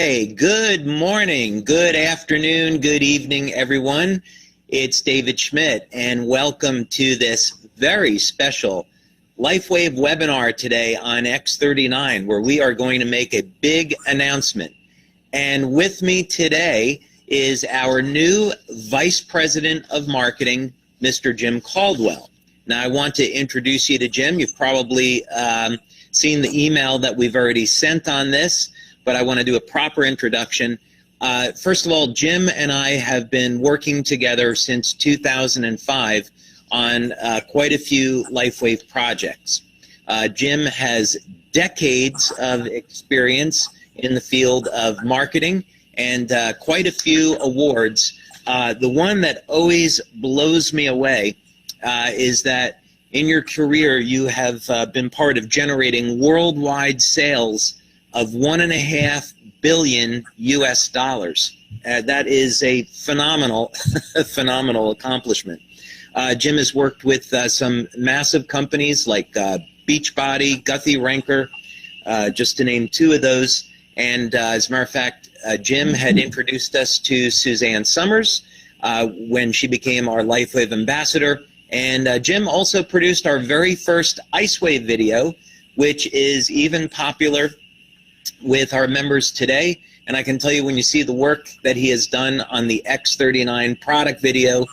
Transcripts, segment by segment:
Okay, good morning, good afternoon, good evening, everyone. It's David Schmidt, and welcome to this very special LifeWave webinar today on X39, where we are going to make a big announcement. And with me today is our new Vice President of Marketing, Mr. Jim Caldwell. Now, I want to introduce you to Jim. You've probably seen the email that we've already sent on this, but I want to do a proper introduction. First of all, Jim and I have been working together since 2005 on quite a few LifeWave projects. Jim has decades of experience in the field of marketing and quite a few awards. The one that always blows me away is that in your career you have been part of generating worldwide sales of $1.5 billion US. That is a phenomenal, phenomenal accomplishment. Jim has worked with some massive companies like Beachbody, Guthy Ranker, just to name two of those. And as a matter of fact, Jim had introduced us to Suzanne Summers when she became our LifeWave ambassador. And Jim also produced our very first IceWave video, which is even popular with our members today. And I can tell you, when you see the work that he has done on the X39 product video,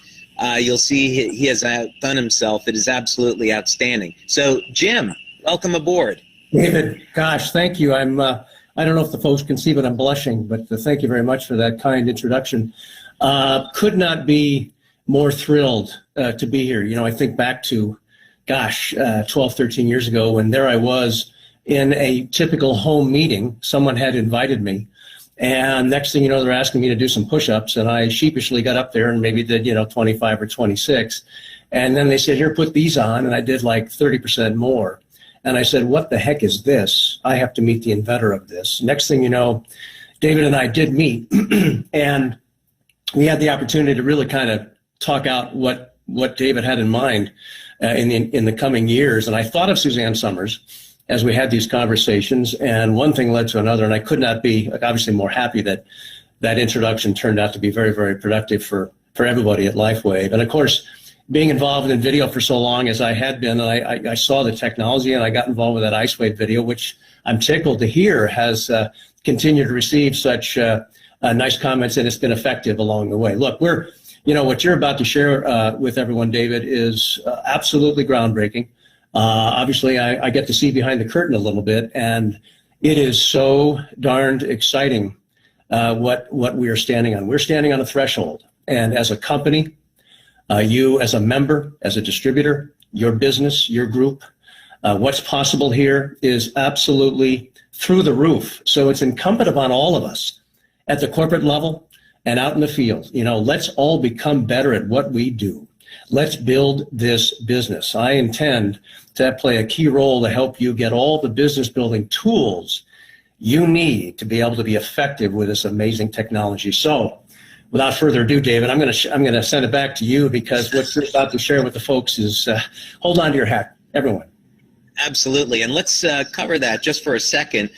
you'll see he has outdone himself. It is absolutely outstanding. So, Jim, welcome aboard. David, gosh, thank you. I don't know if the folks can see, but I'm blushing. But thank you very much for that kind introduction. Could not be more thrilled to be here. You know, I think back to, gosh, 12, 13 years ago when there I was in a typical home meeting. Someone had invited me. And next thing you know, they're asking me to do some push-ups, and I sheepishly got up there and maybe did, 25 or 26. And then they said, here, put these on, and I did like 30% more. And I said, what the heck is this? I have to meet the inventor of this. Next thing you know, David and I did meet, and we had the opportunity to really kind of talk out what David had in mind in the coming years. And I thought of Suzanne Summers as we had these conversations, and one thing led to another, and I could not be obviously more happy that that introduction turned out to be very, very productive for everybody at LifeWave. And of course, being involved in video for so long as I had been, and I saw the technology, and I got involved with that IceWave video, which I'm tickled to hear has continued to receive such nice comments, and it's been effective along the way. Look, what you're about to share with everyone, David, is absolutely groundbreaking. Obviously, I get to see behind the curtain a little bit, and it is so darned exciting what we are standing on. We're standing on a threshold, and as a company, you as a member, as a distributor, your business, your group, what's possible here is absolutely through the roof. So it's incumbent upon all of us at the corporate level and out in the field. Let's all become better at what we do. Let's build this business. I intend to play a key role to help you get all the business building tools you need to be able to be effective with this amazing technology. So without further ado, David, I'm going to send it back to you, because what you're about to share with the folks is hold on to your hat, everyone. Absolutely, and let's cover that just for a second.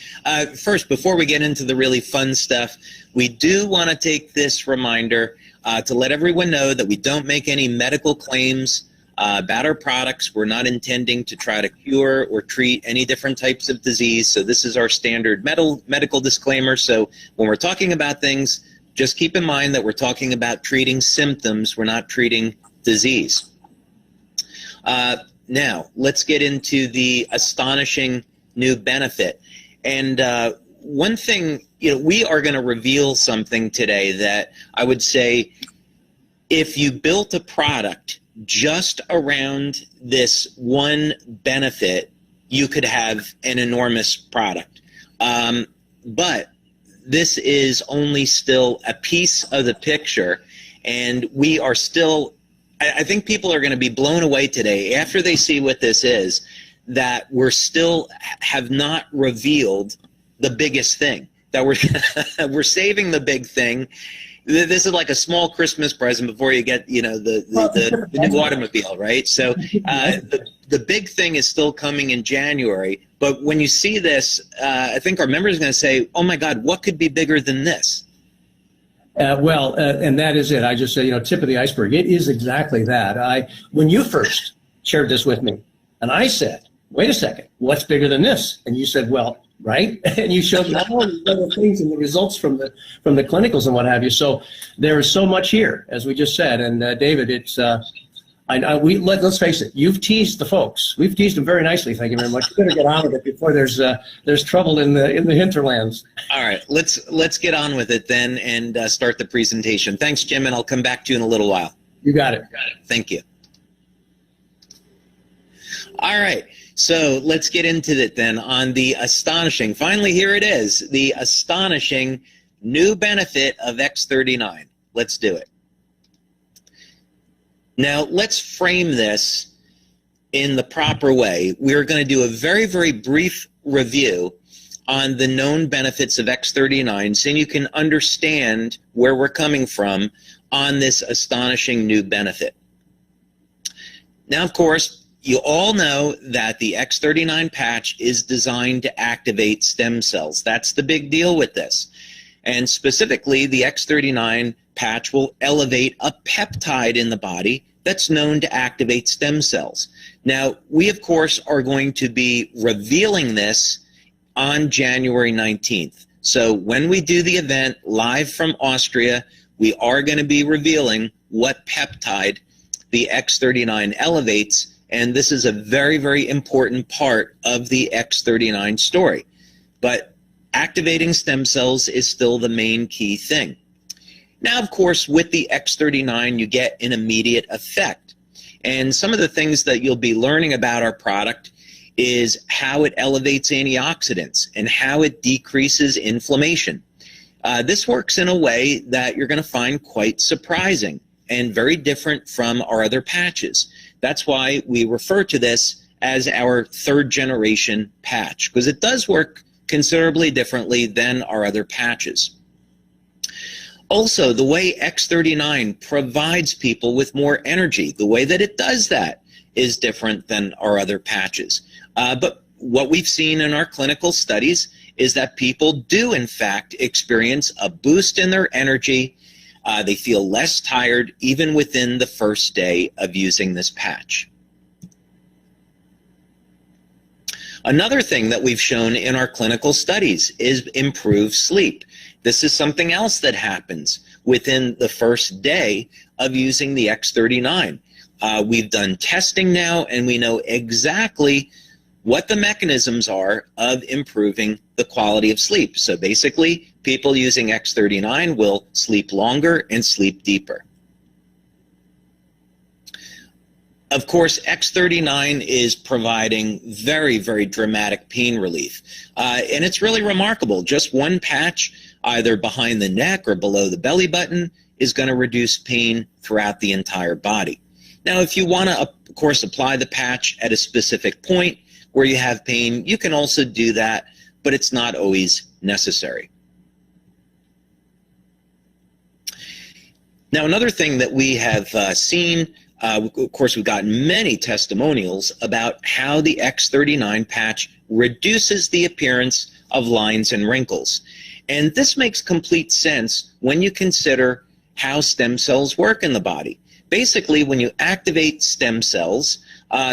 First, before we get into the really fun stuff, we do want to take this reminder to let everyone know that we don't make any medical claims about our products. We're not intending to try to cure or treat any different types of disease. So this is our standard medical disclaimer. So when we're talking about things, just keep in mind that we're talking about treating symptoms. We're not treating disease. Now, let's get into the astonishing new benefit. And one thing, we are going to reveal something today that I would say, if you built a product just around this one benefit, you could have an enormous product. But this is only still a piece of the picture, and we are still, I think people are going to be blown away today after they see what this is, that we're still have not revealed the biggest thing, that we're saving the big thing. This is like a small Christmas present before you get, the new automobile, right? So the big thing is still coming in January. But when you see this, I think our members are going to say, oh, my God, what could be bigger than this? And that is it. I just say, tip of the iceberg. It is exactly that. When you first shared this with me, and I said, wait a second, what's bigger than this? And you said, well, right? And you showed me all these other things and the results from the clinicals and what have you. So there is so much here, as we just said. And David, it's let's face it. You've teased the folks. We've teased them very nicely. Thank you very much. You better get on with it before there's trouble in the hinterlands. All right, let's get on with it then and start the presentation. Thanks, Jim, and I'll come back to you in a little while. You got it. Thank you. All right. So let's get into it then on the astonishing, finally here it is, the astonishing new benefit of X39. Let's do it. Now let's frame this in the proper way. We're going to do a very, very brief review on the known benefits of X39 so you can understand where we're coming from on this astonishing new benefit. Now, of course, you all know that the X39 patch is designed to activate stem cells. That's the big deal with this. And specifically, the X39 patch will elevate a peptide in the body that's known to activate stem cells. Now, we, of course, are going to be revealing this on January 19th. So when we do the event live from Austria, we are going to be revealing what peptide the X39 elevates. And this is a very, very important part of the X39 story. But activating stem cells is still the main key thing. Now, of course, with the X39, you get an immediate effect. And some of the things that you'll be learning about our product is how it elevates antioxidants and how it decreases inflammation. This works in a way that you're going to find quite surprising and very different from our other patches. That's why we refer to this as our third generation patch, because it does work considerably differently than our other patches. Also, the way X39 provides people with more energy, the way that it does that is different than our other patches. But what we've seen in our clinical studies is that people do, in fact, experience a boost in their energy. They feel less tired even within the first day of using this patch. Another thing that we've shown in our clinical studies is improved sleep. This is something else that happens within the first day of using the X39. We've done testing now, and we know exactly what the mechanisms are of improving the quality of sleep. So basically, people using X39 will sleep longer and sleep deeper. Of course, X39 is providing very, very dramatic pain relief. And it's really remarkable. Just one patch, either behind the neck or below the belly button, is going to reduce pain throughout the entire body. Now, if you want to, of course, apply the patch at a specific point where you have pain, you can also do that, but it's not always necessary. Now, another thing that we have seen, of course, we've gotten many testimonials about how the X39 patch reduces the appearance of lines and wrinkles. And this makes complete sense when you consider how stem cells work in the body. Basically, when you activate stem cells,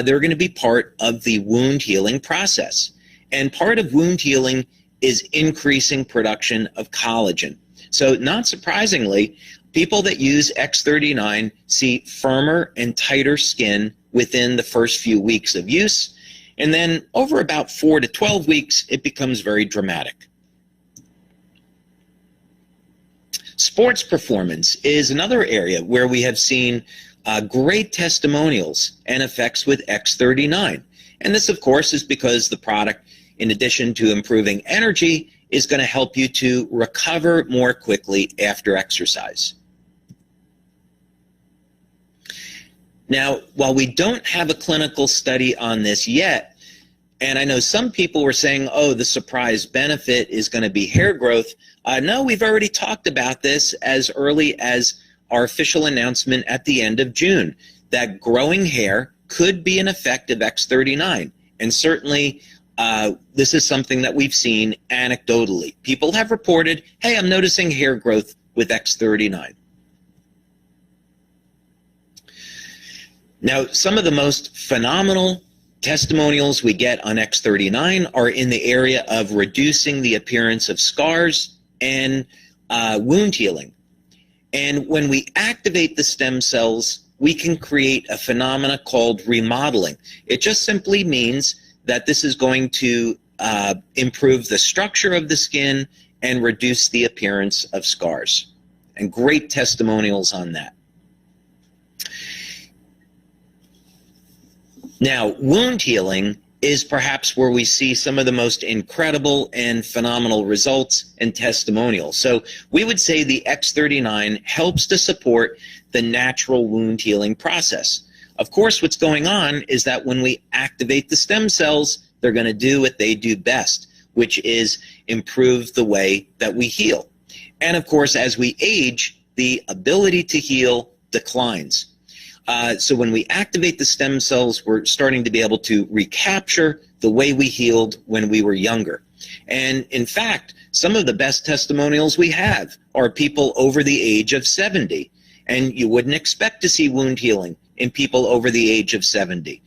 they're going to be part of the wound healing process. And part of wound healing is increasing production of collagen. So not surprisingly, people that use X39 see firmer and tighter skin within the first few weeks of use. And then over about 4 to 12 weeks, it becomes very dramatic. Sports performance is another area where we have seen great testimonials and effects with X39. And this, of course, is because the product, in addition to improving energy, is going to help you to recover more quickly after exercise. Now, while we don't have a clinical study on this yet, And I know some people were saying, oh, the surprise benefit is going to be hair growth. No, we've already talked about this as early as our official announcement at the end of June, that growing hair could be an effect of X39. And certainly this is something that we've seen anecdotally. People have reported, hey, I'm noticing hair growth with X39. Now, some of the most phenomenal testimonials we get on X39 are in the area of reducing the appearance of scars and wound healing. And when we activate the stem cells, we can create a phenomena called remodeling. It just simply means that this is going to improve the structure of the skin and reduce the appearance of scars. And great testimonials on that. Now, wound healing is perhaps where we see some of the most incredible and phenomenal results and testimonials. So we would say the X39 helps to support the natural wound healing process. Of course, what's going on is that when we activate the stem cells, they're going to do what they do best, which is improve the way that we heal. And of course, as we age, the ability to heal declines. So when we activate the stem cells, we're starting to be able to recapture the way we healed when we were younger. And in fact, some of the best testimonials we have are people over the age of 70. And you wouldn't expect to see wound healing in people over the age of 70,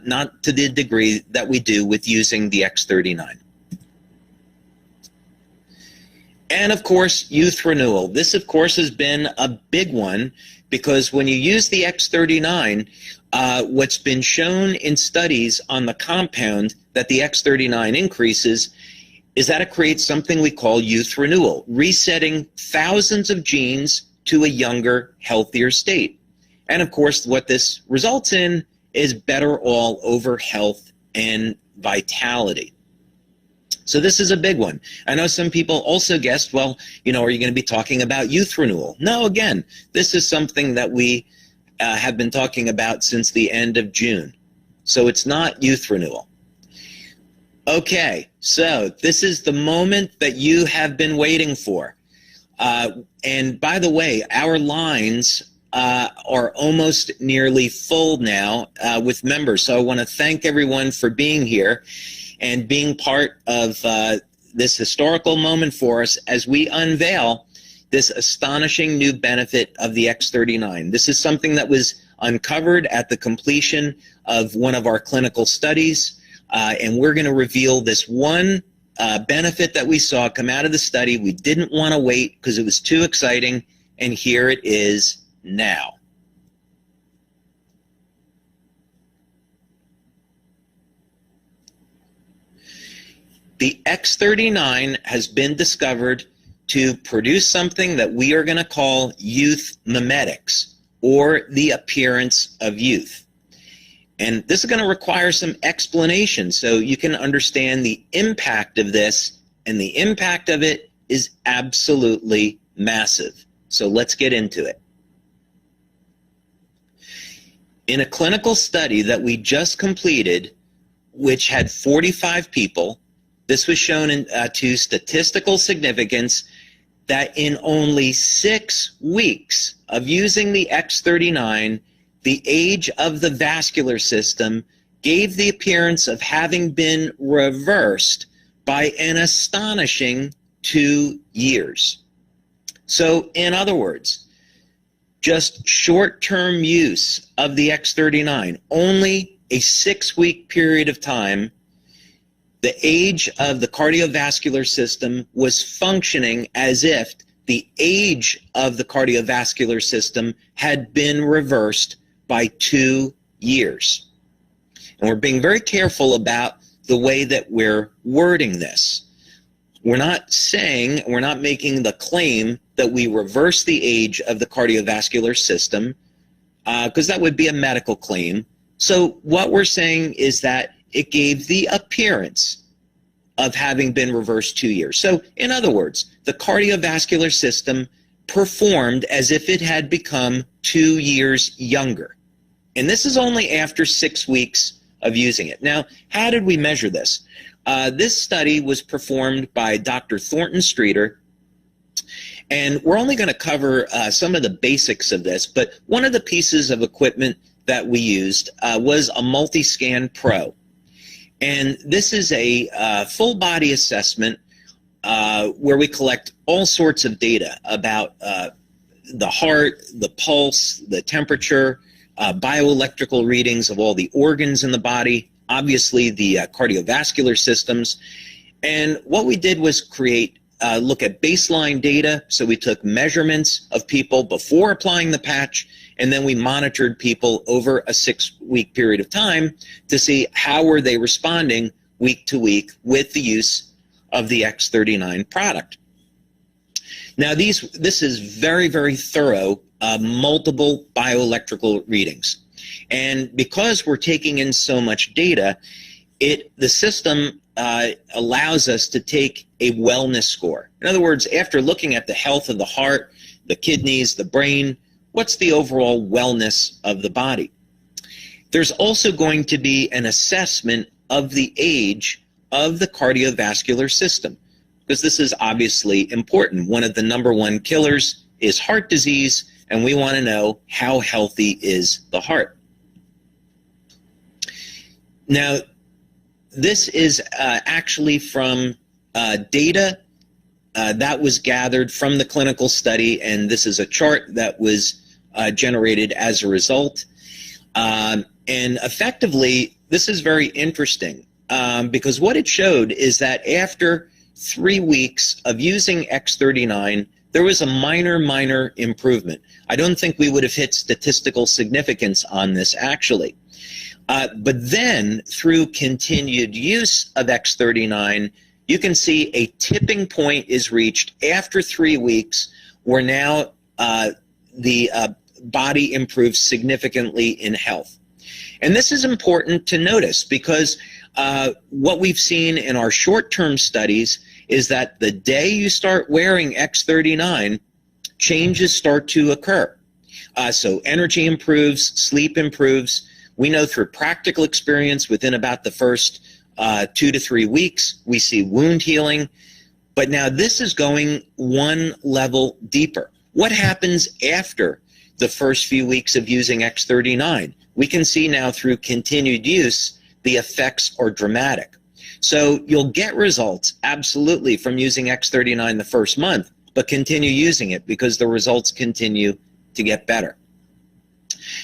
not to the degree that we do with using the X39. And of course, youth renewal. This, of course, has been a big one, because when you use the X39, what's been shown in studies on the compound that the X39 increases is that it creates something we call youth renewal, resetting thousands of genes to a younger, healthier state. And of course, what this results in is better all-over health and vitality. So this is a big one. I know some people also guessed, well, are you going to be talking about youth renewal? No, again, this is something that we have been talking about since the end of June. So it's not youth renewal. Okay, so this is the moment that you have been waiting for. And by the way, our lines are almost nearly full now with members. So I want to thank everyone for being here and being part of this historical moment for us as we unveil this astonishing new benefit of the X39. This is something that was uncovered at the completion of one of our clinical studies, and we're going to reveal this one benefit that we saw come out of the study. We didn't want to wait because it was too exciting, and here it is now. The X39 has been discovered to produce something that we are going to call youth mimetics, or the appearance of youth. And this is going to require some explanation so you can understand the impact of this, and the impact of it is absolutely massive. So let's get into it. In a clinical study that we just completed, which had 45 people, this was shown to statistical significance that in only 6 weeks of using the X39, the age of the vascular system gave the appearance of having been reversed by an astonishing 2 years. So, in other words, just short-term use of the X39, only a 6-week period of time, the age of the cardiovascular system was functioning as if the age of the cardiovascular system had been reversed by 2 years. And we're being very careful about the way that we're wording this. We're not making the claim that we reverse the age of the cardiovascular system, because that would be a medical claim. So what we're saying is that it gave the appearance of having been reversed 2 years. So in other words, the cardiovascular system performed as if it had become 2 years younger. And this is only after 6 weeks of using it. Now, how did we measure this? This study was performed by Dr. Thornton Streeter, and we're only going to cover some of the basics of this, but one of the pieces of equipment that we used was a Multiscan Pro. And this is a full body assessment where we collect all sorts of data about the heart, the pulse, the temperature, bioelectrical readings of all the organs in the body, obviously the cardiovascular systems. And what we did was look at baseline data. So we took measurements of people before applying the patch, and then we monitored people over a 6-week period of time to see how were they responding week to week with the use of the X39 product. Now, this is very, very thorough, multiple bioelectrical readings. And because we're taking in so much data, the system allows us to take a wellness score. In other words, after looking at the health of the heart, the kidneys, the brain, what's the overall wellness of the body? There's also going to be an assessment of the age of the cardiovascular system, because this is obviously important. One of the #1 killers is heart disease, and we want to know how healthy is the heart. Now, this is actually from data that was gathered from the clinical study, and this is a chart that was generated as a result. And effectively, this is very interesting because what it showed is that after 3 weeks of using X39, there was a minor improvement. I don't think we would have hit statistical significance on this actually. But then through continued use of X39, you can see a tipping point is reached after 3 weeks where now the body improves significantly in health. And this is important to notice because what we've seen in our short-term studies is that the day you start wearing X39, changes start to occur. So energy improves, sleep improves. We know through practical experience within about the first 2 to 3 weeks, we see wound healing. But now this is going one level deeper. What happens after the first few weeks of using X39? We can see now through continued use, the effects are dramatic. So you'll get results absolutely from using X39 the first month, but continue using it because the results continue to get better.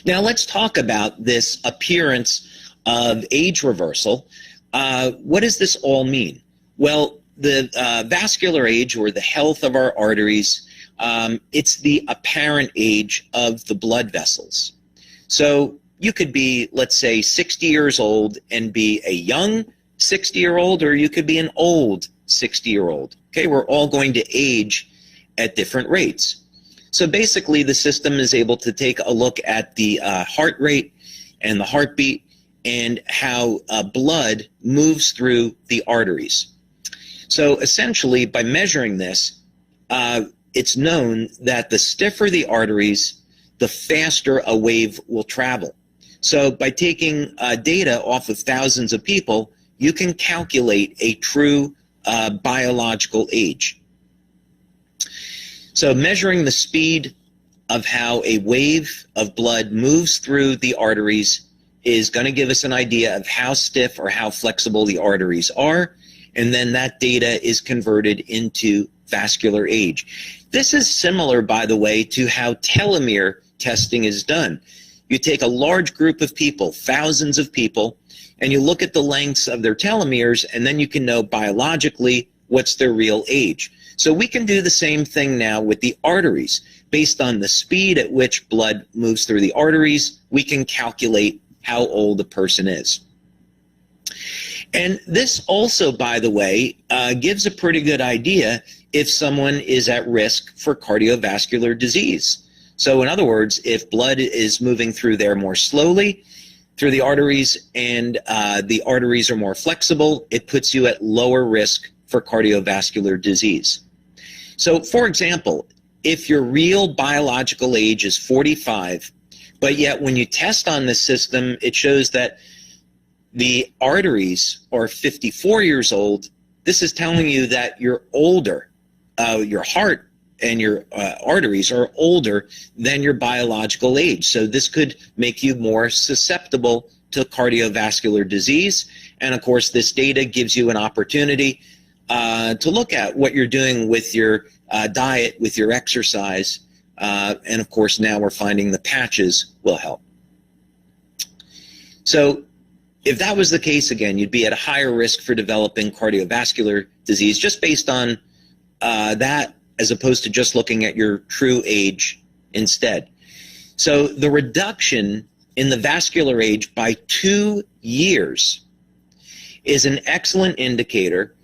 Now let's talk about this appearance of age reversal. What does this all mean? Well, the vascular age, or the health of our arteries, it's the apparent age of the blood vessels. So you could be, let's say, 60 years old and be a young 60-year-old, or you could be an old 60-year-old. Okay, we're all going to age at different rates. So basically, the system is able to take a look at the heart rate and the heartbeat and how blood moves through the arteries. So essentially, by measuring this, it's known that the stiffer the arteries, the faster a wave will travel. So by taking data off of thousands of people, you can calculate a true biological age. So measuring the speed of how a wave of blood moves through the arteries is going to give us an idea of how stiff or how flexible the arteries are, and then that data is converted into vascular age. This is similar, by the way, to how telomere testing is done. You take a large group of people, thousands of people, and you look at the lengths of their telomeres, and then you can know biologically what's their real age. So we can do the same thing now with the arteries. Based on the speed at which blood moves through the arteries, we can calculate how old a person is. And this also, by the way, gives a pretty good idea if someone is at risk for cardiovascular disease. So in other words, if blood is moving through there more slowly, through the arteries, and the arteries are more flexible, it puts you at lower risk for cardiovascular disease. So for example, if your real biological age is 45, but yet when you test on this system, it shows that the arteries are 54 years old, this is telling you that you're older. Your heart and your arteries are older than your biological age. So this could make you more susceptible to cardiovascular disease. And of course, this data gives you an opportunity to look at what you're doing with your diet, with your exercise. And of course, now we're finding the patches will help. So if that was the case, again, you'd be at a higher risk for developing cardiovascular disease just based on that, as opposed to just looking at your true age instead. So the reduction in the vascular age by 2 years is an excellent indicator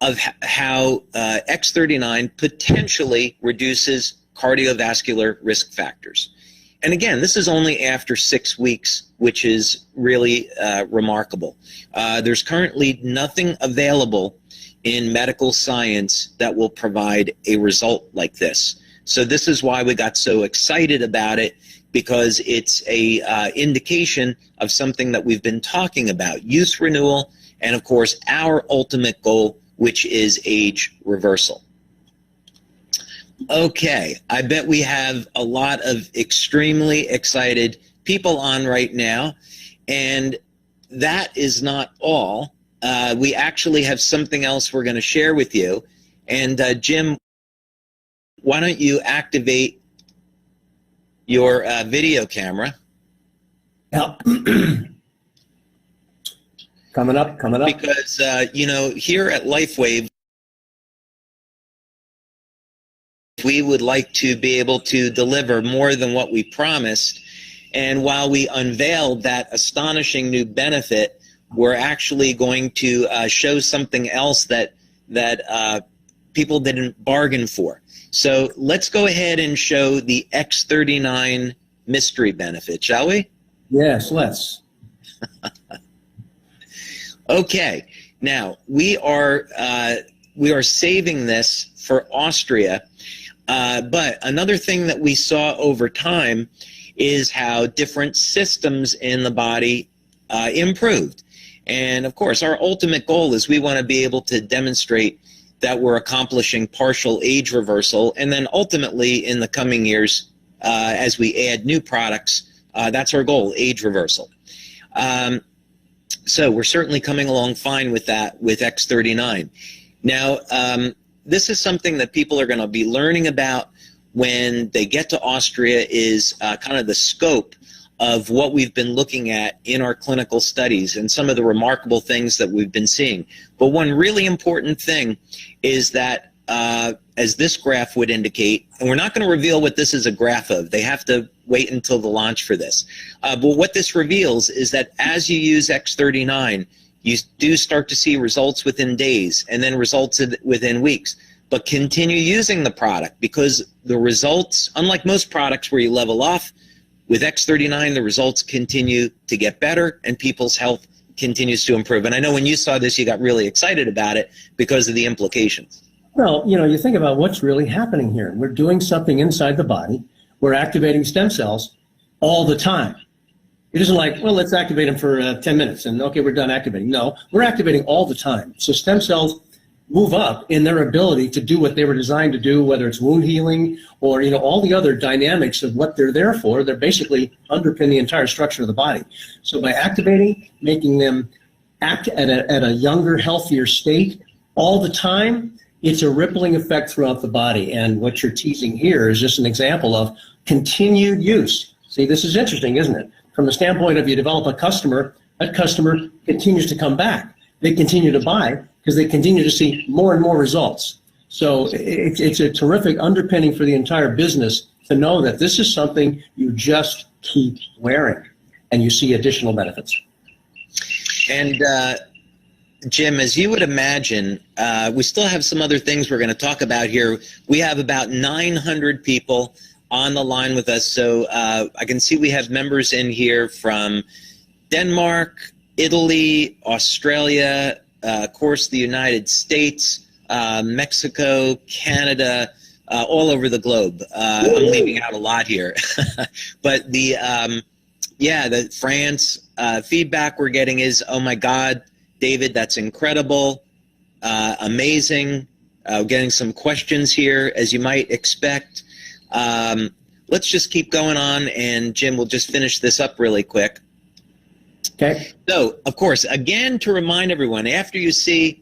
of how X39 potentially reduces cardiovascular risk factors. And again, this is only after 6 weeks, which is really remarkable. There's currently nothing available in medical science that will provide a result like this. So this is why we got so excited about it, because it's a indication of something that we've been talking about, youth renewal, and of course our ultimate goal, which is age reversal. Okay, I bet we have a lot of extremely excited people on right now, and that is not all. We actually have something else we're going to share with you. And Jim, why don't you activate your video camera? Yeah. Coming up. Because, you know, here at LifeWave, we would like to be able to deliver more than what we promised. And while we unveiled that astonishing new benefit, we're actually going to show something else that people didn't bargain for. So let's go ahead and show the X39 mystery benefit, shall we? Yes, let's. Okay, now we are saving this for Austria, but another thing that we saw over time is how different systems in the body improved. And of course, our ultimate goal is we want to be able to demonstrate that we're accomplishing partial age reversal, and then ultimately in the coming years, as we add new products, that's our goal, age reversal. So we're certainly coming along fine with that with X39. Now, this is something that people are going to be learning about when they get to Austria, is kind of the scope of what we've been looking at in our clinical studies and some of the remarkable things that we've been seeing. But one really important thing is that, as this graph would indicate, and we're not going to reveal what this is a graph of, they have to wait until the launch for this. But what this reveals is that as you use X39, you do start to see results within days and then results within weeks. But continue using the product, because the results, unlike most products where you level off, with X39, the results continue to get better and people's health continues to improve. And I know when you saw this, you got really excited about it because of the implications. Well, you know, you think about what's really happening here. We're doing something inside the body. We're activating stem cells all the time. It isn't like, well, let's activate them for 10 minutes and okay, we're done activating. No, we're activating all the time. So stem cells move up in their ability to do what they were designed to do, whether it's wound healing or, you know, all the other dynamics of what they're there for. They're basically underpin the entire structure of the body. So by activating, making them act at a younger, healthier state all the time, it's a rippling effect throughout the body. And what you're teasing here is just an example of continued use. See, this is interesting, isn't it? From the standpoint of you develop a customer, that customer continues to come back. They continue to buy because they continue to see more and more results. So it's a terrific underpinning for the entire business to know that this is something you just keep wearing and you see additional benefits. And Jim, as you would imagine, we still have some other things we're going to talk about here. We have about 900 people on the line with us. So I can see we have members in here from Denmark, Italy, Australia, of course, the United States, Mexico, Canada, all over the globe. I'm leaving out a lot here. But the yeah, the France feedback we're getting is, oh my God, David, that's incredible, amazing. Getting some questions here, as you might expect. Let's just keep going on, and Jim will just finish this up really quick. Okay. So, of course, again, to remind everyone, after you see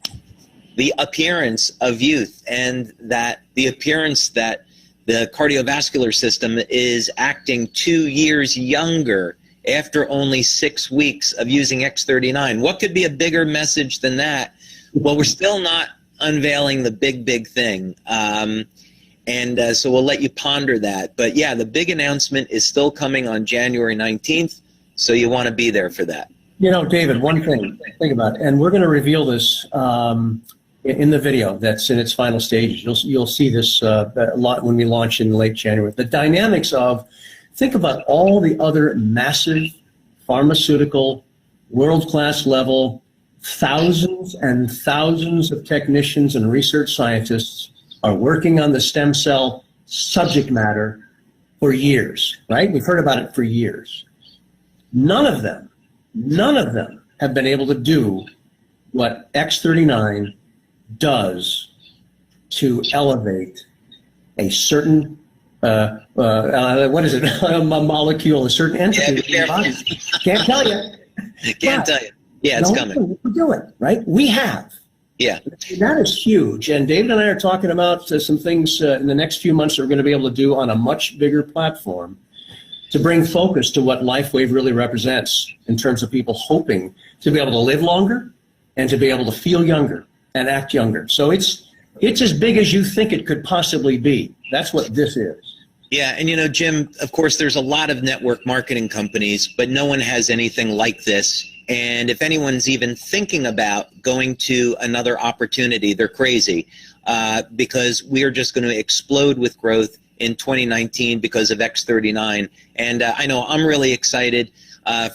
the appearance of youth and that the appearance that the cardiovascular system is acting 2 years younger after only 6 weeks of using X39, what could be a bigger message than that? Well, we're still not unveiling the big thing. So we'll let you ponder that. But yeah, the big announcement is still coming on January 19th. So you want to be there for that. You know, David, one thing, think about it, and we're going to reveal this in the video that's in its final stages. You'll see this a lot when we launch in late January. The dynamics of, think about all the other massive pharmaceutical, world-class level, thousands and thousands of technicians and research scientists are working on the stem cell subject matter for years, right? We've heard about it for years. None of them have been able to do what X39 does to elevate a certain, what is it, a molecule, a certain entity in your body. Can't tell you. Can't tell you. Yeah, it's coming. We're doing, right? We have. Yeah. That is huge. And David and I are talking about some things in the next few months that we're going to be able to do on a much bigger platform to bring focus to what LifeWave really represents in terms of people hoping to be able to live longer and to be able to feel younger and act younger. So it's as big as you think it could possibly be. That's what this is. Yeah, and you know, Jim, of course, there's a lot of network marketing companies, but no one has anything like this. And if anyone's even thinking about going to another opportunity, they're crazy, because we are just going to explode with growth in 2019 because of X39. And I know I'm really excited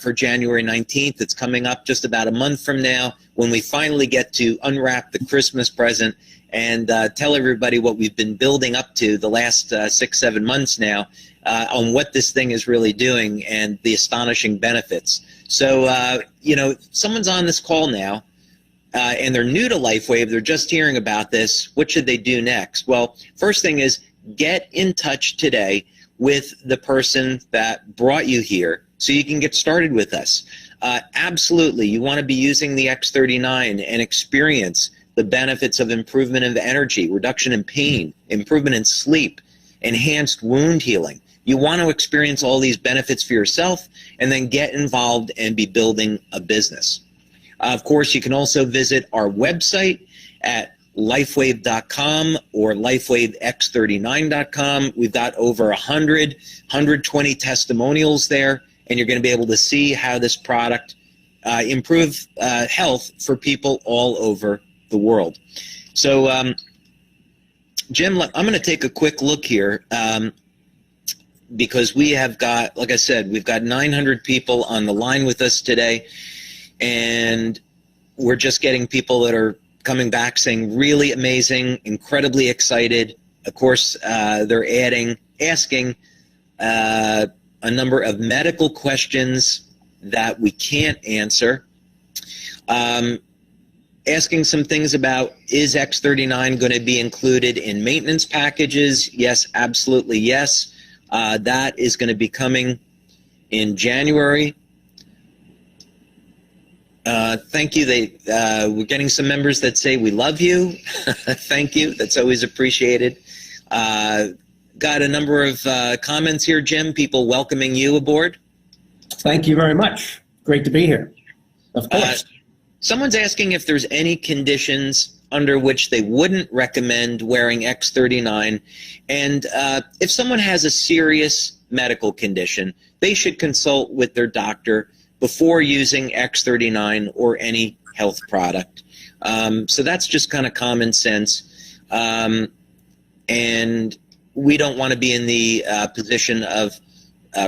for January 19th. It's coming up just about a month from now when we finally get to unwrap the Christmas present and tell everybody what we've been building up to the last 6-7 months now on what this thing is really doing and the astonishing benefits. So, you know, someone's on this call now and they're new to LifeWave. They're just hearing about this. What should they do next? Well, first thing is get in touch today with the person that brought you here so you can get started with us. Absolutely, you want to be using the X39 and experience the benefits of improvement of energy, reduction in pain, improvement in sleep, enhanced wound healing. You want to experience all these benefits for yourself and then get involved and be building a business. Of course, you can also visit our website at LifeWave.com or LifeWaveX39.com. We've got over 120 testimonials there, and you're going to be able to see how this product improves health for people all over the world. So, Jim, I'm going to take a quick look here because we have got, like I said, we've got 900 people on the line with us today, and we're just getting people that are coming back saying really amazing, incredibly excited. Of course, they're asking a number of medical questions that we can't answer. Asking some things about, is X39 going to be included in maintenance packages? Yes, absolutely yes. That is going to be coming in January. Thank you. We're getting some members that say we love you. Thank you. That's always appreciated. Got a number of comments here, Jim, people welcoming you aboard. Thank you very much. Great to be here. Of course. Someone's asking if there's any conditions under which they wouldn't recommend wearing X39. And if someone has a serious medical condition, they should consult with their doctor before using X39 or any health product. So that's just kind of common sense. And we don't want to be in the position of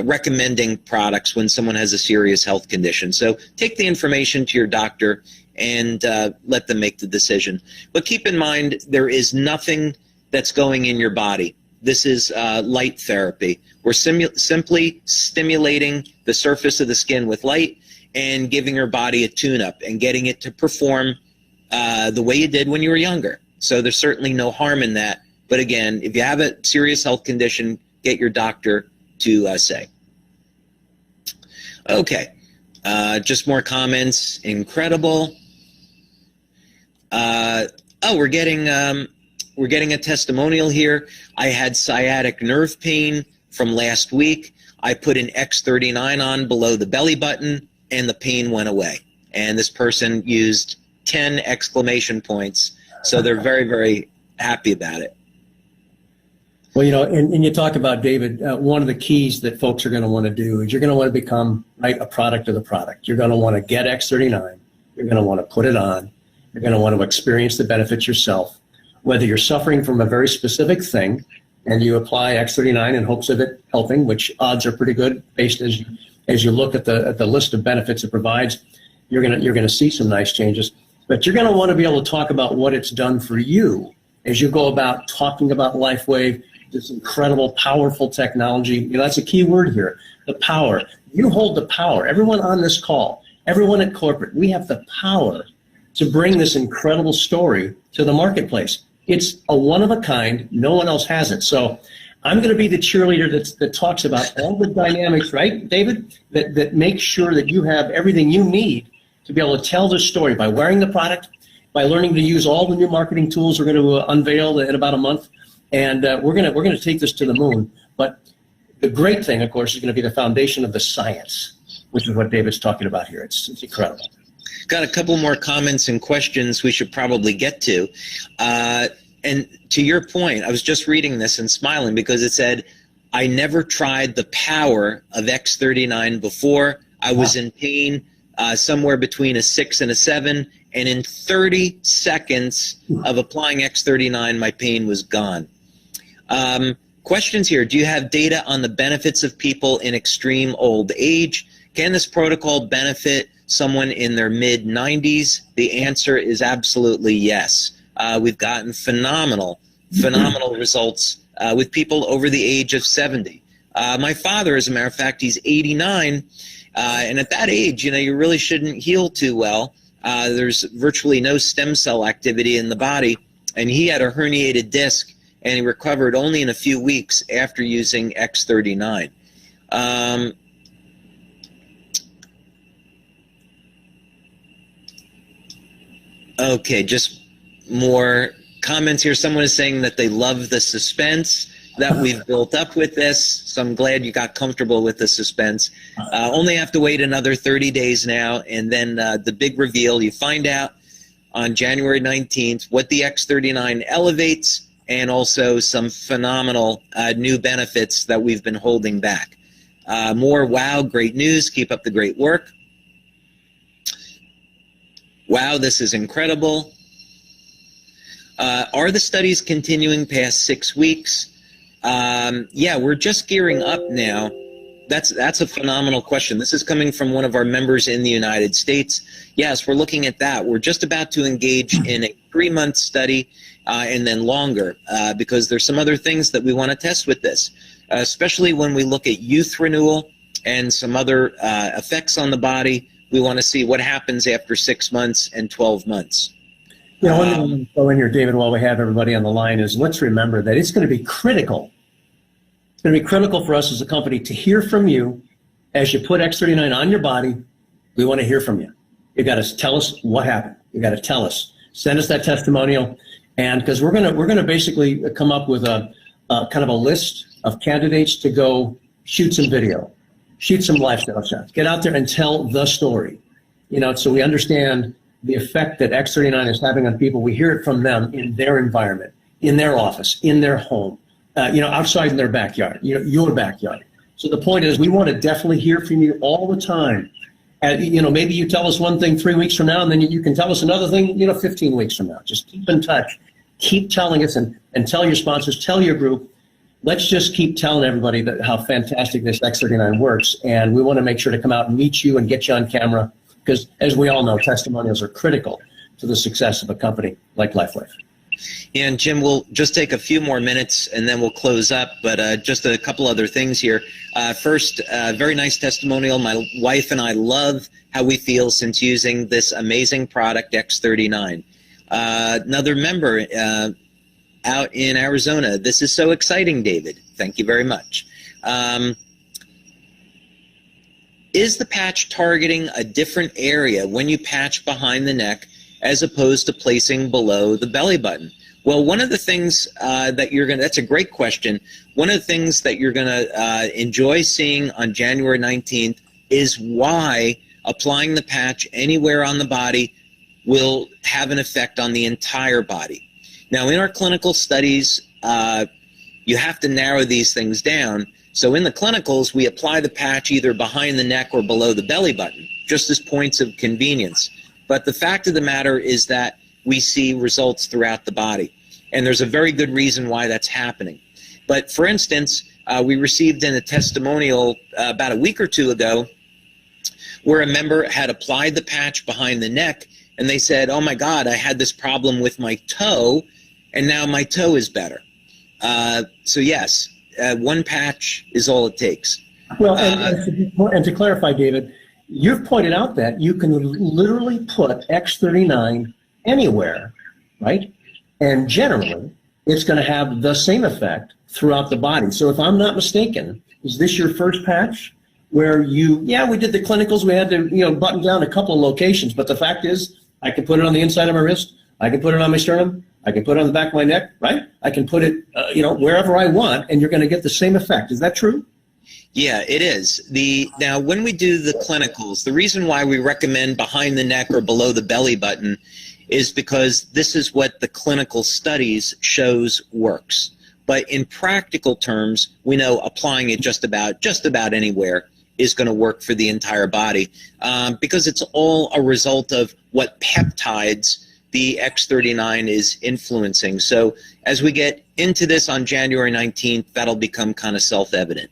recommending products when someone has a serious health condition. So take the information to your doctor and let them make the decision. But keep in mind, there is nothing that's going in your body this is light therapy. We're simply stimulating the surface of the skin with light and giving your body a tune-up and getting it to perform the way you did when you were younger. So there's certainly no harm in that. But again, if you have a serious health condition, get your doctor to say. Okay, just more comments. Incredible. We're getting a testimonial here. I had sciatic nerve pain from last week. I put an X39 on below the belly button, and the pain went away. And this person used 10 exclamation points. So they're very, very happy about it. Well, you know, and you talk about, David, one of the keys that folks are going to want to do is you're going to want to become, right, a product of the product. You're going to want to get X39. You're going to want to put it on. You're going to want to experience the benefits yourself. Whether you're suffering from a very specific thing and you apply X39 in hopes of it helping, which odds are pretty good based as you look at the list of benefits it provides, you're going to see some nice changes. But you're going to want to be able to talk about what it's done for you as you go about talking about LifeWave, this incredible, powerful technology. You know, that's a key word here, the power. You hold the power. Everyone on this call, everyone at corporate, we have the power to bring this incredible story to the marketplace. It's a one-of-a-kind. No one else has it. So I'm going to be the cheerleader that talks about all the dynamics, right, David, that makes sure that you have everything you need to be able to tell this story by wearing the product, by learning to use all the new marketing tools we're going to unveil in about a month. And we're going to take this to the moon. But the great thing, of course, is going to be the foundation of the science, which is what David's talking about here. It's incredible. Got a couple more comments and questions we should probably get to. And to your point, I was just reading this and smiling because it said, I never tried the power of X39 before. I was in pain somewhere between a 6 and a 7. And in 30 seconds of applying X39, my pain was gone. Questions here. Do you have data on the benefits of people in extreme old age? Can this protocol benefit someone in their mid-90s? The answer is absolutely yes. We've gotten phenomenal results with people over the age of 70. My father, as a matter of fact, he's 89. And at that age, you know, you really shouldn't heal too well. There's virtually no stem cell activity in the body. And he had a herniated disc, and he recovered only in a few weeks after using X39. Okay, just more comments here. Someone is saying that they love the suspense that we've built up with this, so I'm glad you got comfortable with the suspense. Only have to wait another 30 days now, and then the big reveal. You find out on January 19th what the X39 elevates, and also some phenomenal new benefits that we've been holding back. More wow, great news. Keep up the great work. Wow, this is incredible. Are the studies continuing past 6 weeks? Yeah, we're just gearing up now. That's a phenomenal question. This is coming from one of our members in the United States. Yes, we're looking at that. We're just about to engage in a 3-month study and then longer because there's some other things that we want to test with this, especially when we look at youth renewal and some other effects on the body. We want to see what happens after 6 months and 12 months. You know, one thing I'm going to throw in here, David, while we have everybody on the line is let's remember that it's going to be critical. It's going to be critical for us as a company to hear from you as you put X39 on your body. We want to hear from you. You got to tell us what happened. You got to tell us. Send us that testimonial, and because we're going to basically come up with a kind of a list of candidates to go shoot some video, shoot some lifestyle shots, get out there and tell the story. You know, so we understand the effect that X39 is having on people. We hear it from them in their environment, in their office, in their home, you know, outside in their backyard, you know, your backyard. So the point is we want to definitely hear from you all the time. You know, maybe you tell us one thing 3 weeks from now, and then you can tell us another thing, you know, 15 weeks from now. Just keep in touch. Keep telling us and tell your sponsors, tell your group. Let's just keep telling everybody that how fantastic this X39 works. And we want to make sure to come out and meet you and get you on camera. Because as we all know, testimonials are critical to the success of a company like LifeWave. And Jim, we'll just take a few more minutes and then we'll close up, but just a couple other things here. First, very nice testimonial. My wife and I love how we feel since using this amazing product, X39. Another member out in Arizona, this is so exciting, David. Thank you very much. Is the patch targeting a different area when you patch behind the neck as opposed to placing below the belly button? Well, one of the things that's a great question. One of the things that you're going to enjoy seeing on January 19th is why applying the patch anywhere on the body will have an effect on the entire body. Now, in our clinical studies, you have to narrow these things down. So in the clinicals, we apply the patch either behind the neck or below the belly button, just as points of convenience. But the fact of the matter is that we see results throughout the body. And there's a very good reason why that's happening. But for instance, we received in a testimonial about a week or two ago where a member had applied the patch behind the neck and they said, oh my God, I had this problem with my toe and now my toe is better. So yes, one patch is all it takes. Well, and to clarify, David, you've pointed out that you can literally put X39 anywhere, right? And generally, it's going to have the same effect throughout the body. So if I'm not mistaken, is this your first patch where we did the clinicals, we had to, button down a couple of locations, but the fact is, I can put it on the inside of my wrist, I can put it on my sternum, I can put it on the back of my neck, right? I can put it, wherever I want, and you're going to get the same effect. Is that true? Yeah, it is. Now, when we do the clinicals, the reason why we recommend behind the neck or below the belly button is because this is what the clinical studies shows works. But in practical terms, we know applying it just about anywhere is going to work for the entire body because it's all a result of what peptides the X39 is influencing. So as we get into this on January 19th, that'll become kind of self-evident.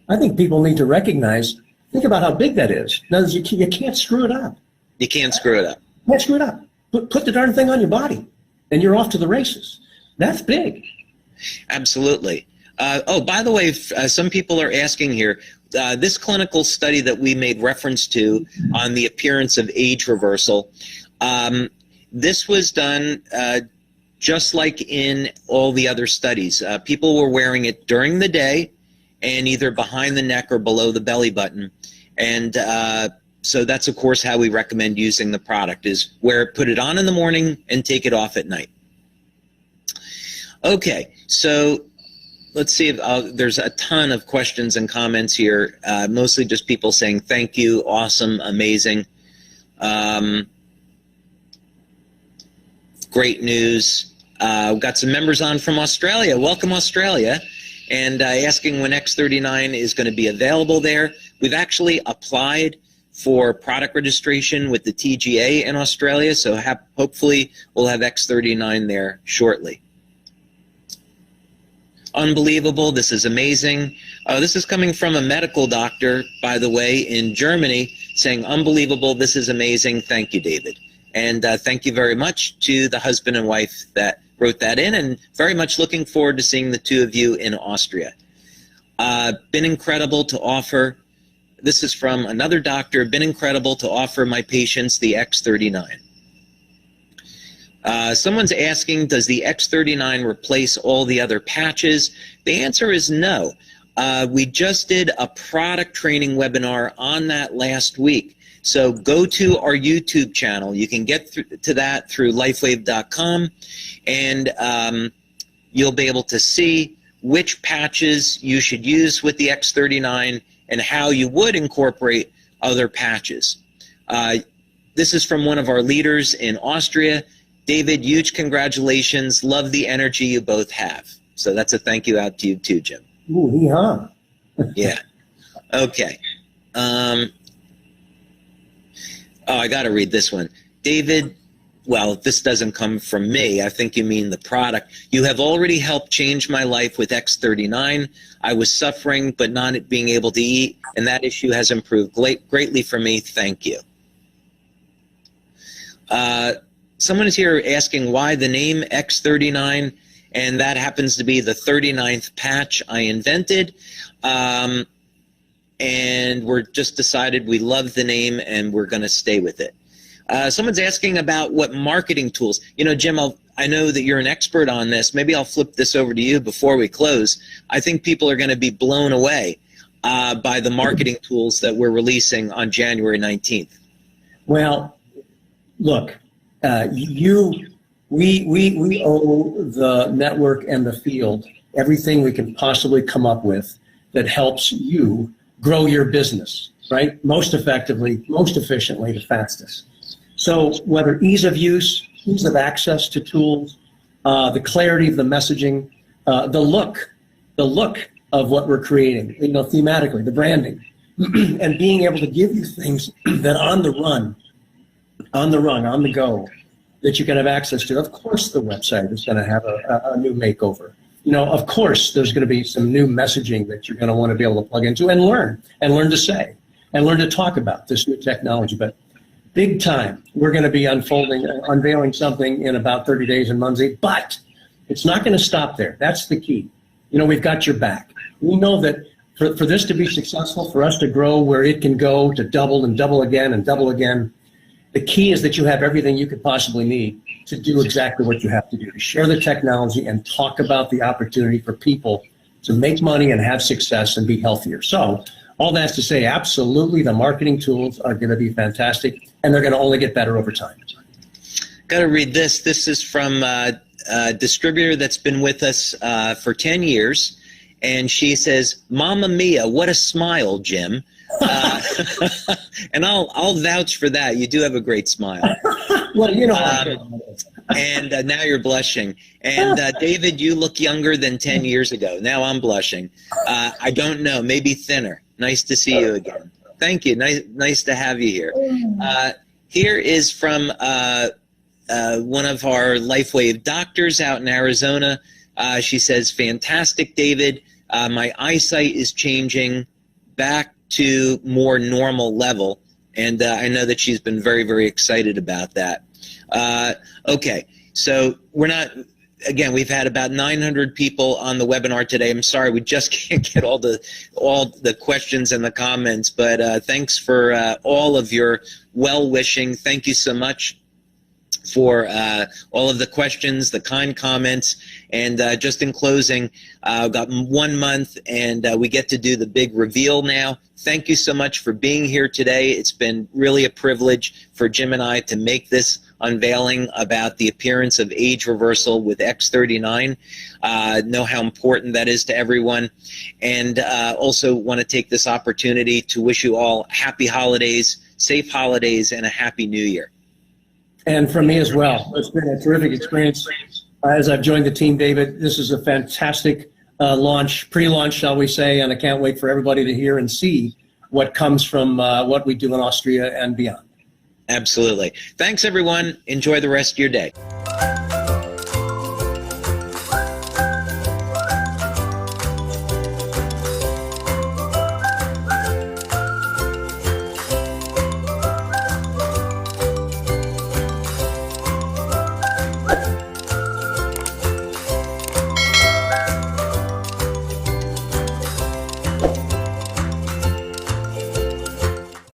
I think people need to recognize, think about how big that is. Now, you can't screw it up. You can't screw it up. You can't screw it up. Put the darn thing on your body, and you're off to the races. That's big. Absolutely. By the way, some people are asking here, this clinical study that we made reference to on the appearance of age reversal, this was done just like in all the other studies. People were wearing it during the day and either behind the neck or below the belly button. And so that's, of course, how we recommend using the product is put it on in the morning and take it off at night. Okay, so let's see if there's a ton of questions and comments here, mostly just people saying thank you, awesome, amazing. Great news. We've got some members on from Australia. Welcome, Australia. And asking when X39 is going to be available there. We've actually applied for product registration with the TGA in Australia, so hopefully we'll have X39 there shortly. Unbelievable. This is amazing. This is coming from a medical doctor, by the way, in Germany, saying, unbelievable, this is amazing. Thank you, David. And thank you very much to the husband and wife that wrote that in, and very much looking forward to seeing the two of you in Austria. Been incredible to offer. This is from another doctor. Been incredible to offer my patients the X39. Someone's asking, does the X39 replace all the other patches? The answer is no. We just did a product training webinar on that last week. So go to our YouTube channel. You can get to that through LifeWave.com, and you'll be able to see which patches you should use with the X39 and how you would incorporate other patches. This is from one of our leaders in Austria. David, huge congratulations. Love the energy you both have. So that's a thank you out to you too, Jim. Ooh, hee-haw. Yeah. Okay. I got to read this one. David, well, this doesn't come from me. I think you mean the product. You have already helped change my life with X39. I was suffering but not being able to eat, and that issue has improved greatly for me. Thank you. someone is here asking why the name X39, and that happens to be the 39th patch I invented. And we're just decided we love the name and we're going to stay with it. Someone's asking about what marketing tools. You know, Jim, I know that you're an expert on this. Maybe I'll flip this over to you before we close. I think people are going to be blown away by the marketing tools that we're releasing on January 19th. Well, look, we owe the network and the field everything we can possibly come up with that helps you grow your business, right? Most effectively, most efficiently, the fastest. So whether ease of use, ease of access to tools, the clarity of the messaging, the look of what we're creating, you know, thematically, the branding, and being able to give you things that on the go, that you can have access to. Of course, the website is going to have a new makeover. You know, of course, there's going to be some new messaging that you're going to want to be able to plug into and learn to say, and learn to talk about this new technology. But big time, we're going to be unveiling something in about 30 days in Muncie, but it's not going to stop there. That's the key. You know, we've got your back. We know that for this to be successful, for us to grow where it can go, to double and double again and double again, the key is that you have everything you could possibly need to do exactly what you have to do, to share the technology and talk about the opportunity for people to make money and have success and be healthier. So all that's to say, absolutely, the marketing tools are going to be fantastic, and they're going to only get better over time. Got to read this. This is from a distributor that's been with us for 10 years, and she says, "Mamma mia, what a smile, Jim." And I'll vouch for that. You do have a great smile. Well, you know. And now you're blushing. And David, you look younger than 10 years ago. Now I'm blushing. I don't know, maybe thinner. Nice to see you again. Thank you. Nice to have you here. Here is from one of our LifeWave doctors out in Arizona. She says, "Fantastic, David. My eyesight is changing back to more normal level." And I know that she's been very, very excited about that. Okay, so we're not, again, we've had about 900 people on the webinar today. I'm sorry, we just can't get all the questions and the comments, but thanks for all of your well-wishing. Thank you so much for all of the questions, the kind comments, and just in closing, I've got 1 month and we get to do the big reveal now. Thank you so much for being here today. It's been really a privilege for Jim and I to make this unveiling about the appearance of age reversal with X39. Know how important that is to everyone, and also want to take this opportunity to wish you all happy holidays, safe holidays, and a happy new year. And from me as well. It's been a terrific experience as I've joined the team, David. This is a fantastic launch, pre-launch, shall we say, and I can't wait for everybody to hear and see what comes from what we do in Austria and beyond. Absolutely. Thanks, everyone. Enjoy the rest of your day.